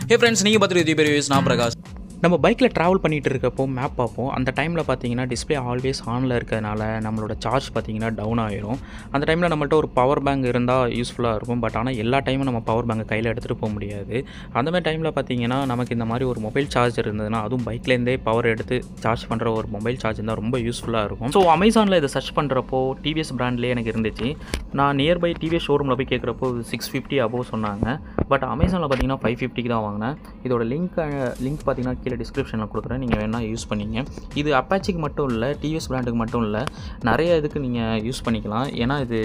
Hey friends, நீங்க பார்த்துட்டு reviews நான் பிரகாஷ். நம்ம பைக்கில் ட்ராவல் பண்ணிகிட்டு இருக்கப்போ மேப் பார்ப்போம். அந்த டைமில் பார்த்தீங்கன்னா டிஸ்பிளே ஆல்வேஸ் ஆனில் இருக்கிறதுனால நம்மளோட சார்ஜ் பார்த்தீங்கன்னா டவுன் ஆகிரும். அந்த டைமில் நம்மள்ட்ட ஒரு பவர் பேங்க் இருந்தால் யூஸ்ஃபுல்லாக இருக்கும். பட் ஆனால் எல்லா டைமும் நம்ம பவர் பேங்கை கையில் எடுத்துகிட்டு போக முடியாது. அந்தமாதிரி டைமில் பார்த்தீங்கன்னா நமக்கு இந்த மாதிரி ஒரு மொபைல் சார்ஜர் இருந்ததுன்னா, அதுவும் பைக்லேருந்தே பவர் எடுத்து சார்ஜ் பண்ணுற ஒரு மொபைல் சார்ஜ் இருந்தால் ரொம்ப யூஸ்ஃபுல்லாக இருக்கும். ஸோ அமேசானில் இதை சர்ச் பண்ணுறப்போ டிவிஎஸ் பிராண்ட்லேயே எனக்கு இருந்துச்சு. நான் நியர்பை டிவிஎஸ் ஷோரூமில் போய் கேட்குறப்போ 650 அபோவ் சொன்னாங்க. பட் அமேசானில் பார்த்தீங்கன்னா 550 தான் வாங்கினேன். இதோட லிங்க் பார்த்தீங்கன்னா கீழே டிஸ்கிரிப்ஷனில் கொடுக்குறேன், நீங்கள் வேணால் யூஸ் பண்ணிங்க. இது அப்பாச்சிக்கு மட்டும் இல்லை, டிவிஎஸ் பிராண்டுக்கு மட்டும் இல்லை, நிறைய இதுக்கு நீங்கள் யூஸ் பண்ணிக்கலாம். ஏன்னா இது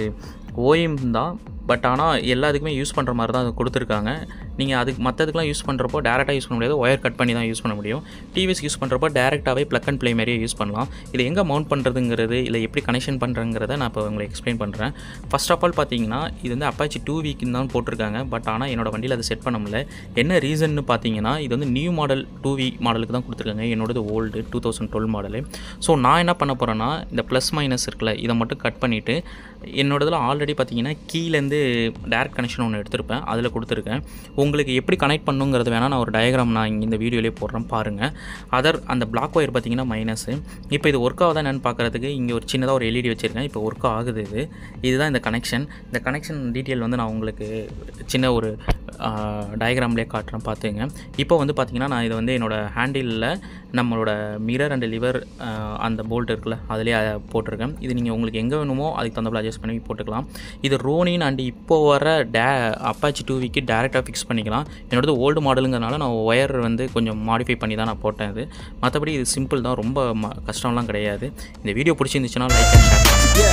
ஓஎம் தான், பட் ஆனால் எல்லாத்துக்குமே யூஸ் பண்ணுற மாதிரி தான் அது கொடுத்துருக்காங்க. நீங்கள் அதுக்கு மற்றதுக்கெலாம் யூஸ் பண்ணுறப்போ டேரெக்டாக யூஸ் பண்ண முடியாது, ஒயர் கட் பண்ணி தான் யூஸ் பண்ண முடியும். டிவிஎஸ் யூஸ் பண்ணுறப்போ டேரெக்டாகவே ப்ளக் அண்ட் ப்ளே மாதிரியே யூஸ் பண்ணலாம். இது எங்கே மவுண்ட் பண்ணுறதுங்கிறது இல்லை எப்படி கனெக்ஷன் பண்ணுறங்கிறத நான் இப்போ உங்களுக்கு எக்ஸ்பிளைன் பண்ணுறேன். ஃபர்ஸ்ட் ஆஃப் ஆல் பார்த்தீங்கன்னா இது வந்து அப்பாச்சி 2 வீக்குன்னு தான் போட்டிருக்காங்க. பட் ஆனால் என்னோடய வண்டியில் அதை செட் பண்ண முடியல. என்ன ரீசன்னு பார்த்தீங்கன்னா, இது வந்து நியூ மாடல் 2 வீக் மாடலுக்கு தான் கொடுத்துருக்காங்க. என்னோடது ஓல்டு 2012 மாடலு. ஸோ நான் என்ன பண்ண போகிறேன்னா, இந்த ப்ளஸ் மைனஸ் இருக்குல்ல, இதை மட்டும் கட் பண்ணிவிட்டு என்னோடதில் ஆல்ரெடி பார்த்தீங்கன்னா கீழேருந்து டேரக்ட் கனெக்ஷன் ஒன்று எடுத்திருப்பேன், அதில் கொடுத்துருக்கேன். உங்களுக்கு எப்படி கனெக்ட் பண்ணுங்கிறது வேணால் நான் ஒரு டயக்ராம் நான் இங்கே இந்த வீடியோலேயே போடுறேன் பாருங்கள். அந்த பிளாக் ஒயர் பார்த்தீங்கன்னா மைனஸு. இப்போ இது ஒர்க் ஆகுதா என்னன்னு பார்க்குறதுக்கு இங்கே ஒரு சின்னதாக ஒரு எல்இடி வச்சுருக்கேன். இப்போ ஒர்க் ஆகுது. இதுதான் இந்த கனெக்ஷன். இந்த கனெக்ஷன் டீட்டெயில் வந்து நான் உங்களுக்கு சின்ன ஒரு டயக்ராம்லேயே காட்டுறேன், பார்த்துங்க. இப்போ வந்து பார்த்திங்கன்னா நான் இதை வந்து என்னோடய ஹேண்டிலில் நம்மளோட மிரர் அண்ட் லிவர் அந்த போல்ட் இருக்குல்ல, அதிலே போட்டிருக்கேன். இது நீங்கள் உங்களுக்கு எங்கே வேணுமோ அதுக்கு தகுந்தபோல் அட்ஜஸ்ட் பண்ணி போட்டுக்கலாம். இது ரோனின் அண்ட் இப்போ வர அப்பாச்சி 2 வீக்கு டேரெக்டாக ஃபிக்ஸ் பண்ணிக்கலாம். என்னோடது ஓல்டு மாடலுங்கிறனால நான் ஒயர் வந்து கொஞ்சம் மாடிஃபை பண்ணி தான் நான் போட்டேன். இது மற்றபடி இது சிம்பிள் தான், ரொம்ப கஷ்டம்லாம் கிடையாது. இந்த வீடியோ பிடிச்சிருந்துச்சுன்னா லைக் அண்ட் ஷேர் பண்ணுங்கள்.